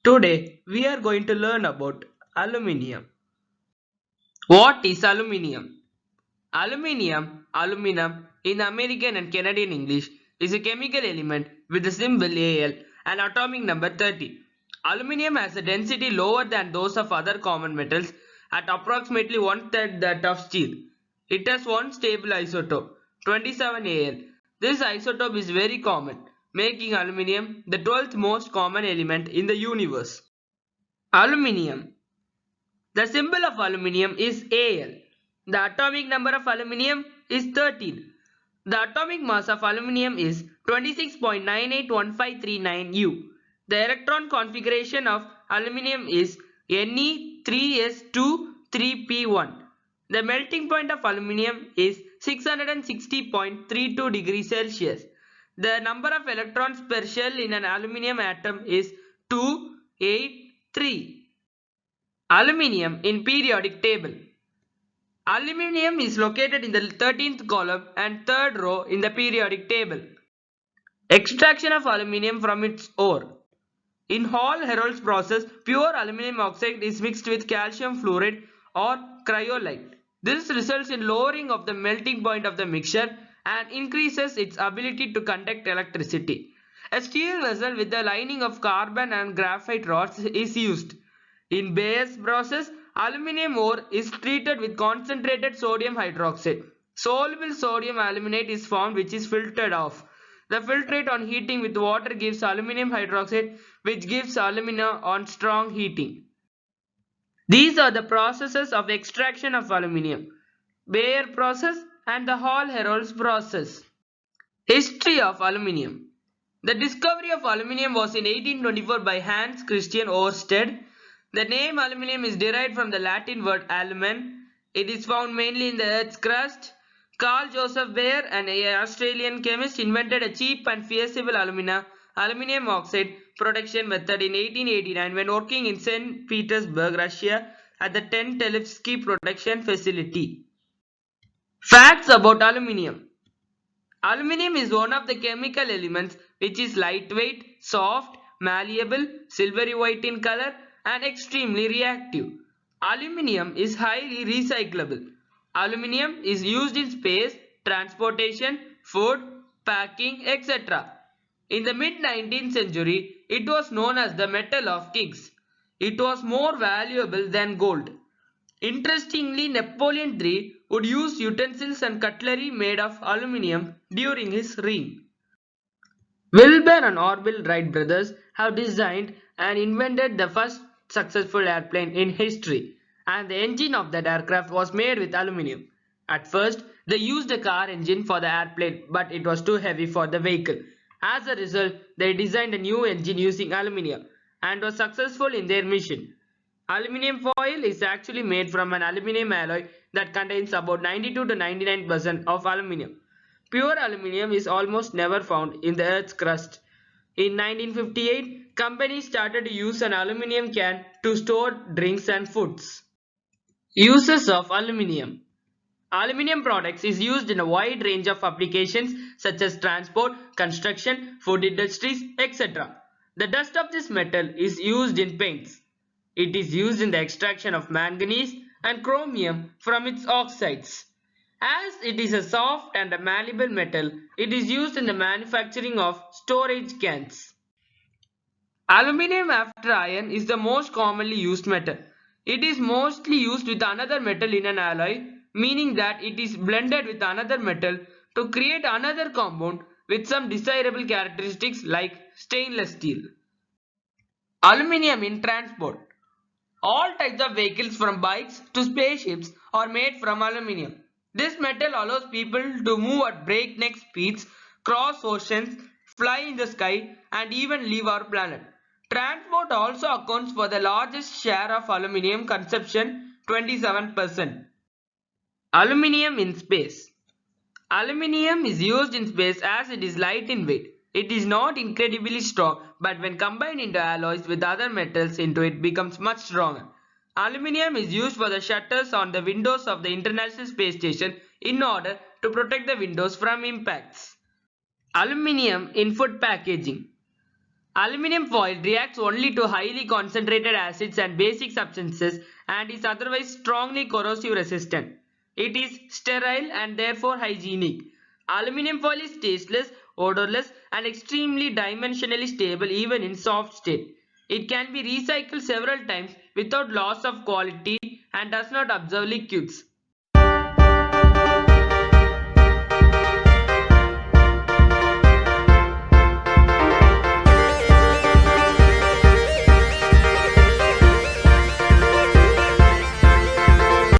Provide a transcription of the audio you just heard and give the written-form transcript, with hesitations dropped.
Today we are going to learn about aluminium. What is aluminium? Aluminum in American and Canadian English is a chemical element with the symbol Al and atomic number 30. Aluminium has a density lower than those of other common metals at approximately one-third that of steel. It has one stable isotope, 27 Al. This isotope is very common, making aluminium the 12th most common element in the universe. Aluminium. The symbol of aluminium is Al. The atomic number of aluminium is 13. The atomic mass of aluminium is 26.981539 U. The electron configuration of aluminium is Ne3s2 3p1. The melting point of aluminium is 660.32 degrees Celsius. The number of electrons per shell in an aluminium atom is 283. Aluminium in periodic table. Aluminium is located in the 13th column and 3rd row in the periodic table. Extraction of aluminium from its ore. In Hall-Herold's process, pure aluminum oxide is mixed with calcium fluoride or cryolite. This results in lowering of the melting point of the mixture and increases its ability to conduct electricity. A steel vessel with a lining of carbon and graphite rods is used. In Bayes process, aluminium ore is treated with concentrated sodium hydroxide. Soluble sodium aluminate is formed which is filtered off. The filtrate on heating with water gives aluminium hydroxide which gives alumina on strong heating. These are the processes of extraction of aluminium. Bayer process and the Hall-Herold's process. History of aluminium. The discovery of aluminium was in 1824 by Hans Christian Ørsted. The name aluminium is derived from the Latin word alumen. It is found mainly in the Earth's crust. Carl Joseph Bayer, an Australian chemist, invented a cheap and feasible aluminium oxide production method in 1889 when working in St. Petersburg, Russia at the Tentelevsky production facility. Facts about aluminium. Aluminium is one of the chemical elements which is lightweight, soft, malleable, silvery white in color and extremely reactive. Aluminium is highly recyclable. Aluminium is used in space, transportation, food, packing, etc. In the mid-19th century, it was known as the metal of kings. It was more valuable than gold. Interestingly, Napoleon III would use utensils and cutlery made of aluminium during his reign. Wilbur and Orville Wright brothers have designed and invented the first successful airplane in history, and the engine of that aircraft was made with aluminium. At first, they used a car engine for the airplane, but it was too heavy for the vehicle. As a result, they designed a new engine using aluminium and was successful in their mission. Aluminium foil is actually made from an aluminium alloy that contains about 92 to 99% of aluminium. Pure aluminium is almost never found in the Earth's crust. In 1958, companies started to use an aluminium can to store drinks and foods. Uses of aluminium. Aluminium products is used in a wide range of applications such as transport, construction, food industries, etc. The dust of this metal is used in paints. It is used in the extraction of manganese and chromium from its oxides. As it is a soft and a malleable metal, it is used in the manufacturing of storage cans. Aluminium after iron is the most commonly used metal. It is mostly used with another metal in an alloy, meaning that it is blended with another metal to create another compound with some desirable characteristics like stainless steel. Aluminium in transport. All types of vehicles from bikes to spaceships are made from aluminium. This metal allows people to move at breakneck speeds, cross oceans, fly in the sky, and even leave our planet. Transport also accounts for the largest share of aluminium consumption, 27%. Aluminium in space. Aluminium is used in space as it is light in weight. It is not incredibly strong, but when combined into alloys with other metals into it becomes much stronger. Aluminium is used for the shutters on the windows of the International Space Station in order to protect the windows from impacts. Aluminium in food packaging. Aluminium foil reacts only to highly concentrated acids and basic substances and is otherwise strongly corrosion resistant. It is sterile and therefore hygienic. Aluminium foil is tasteless, odorless and extremely dimensionally stable even in soft state. It can be recycled several times without loss of quality and does not absorb liquids.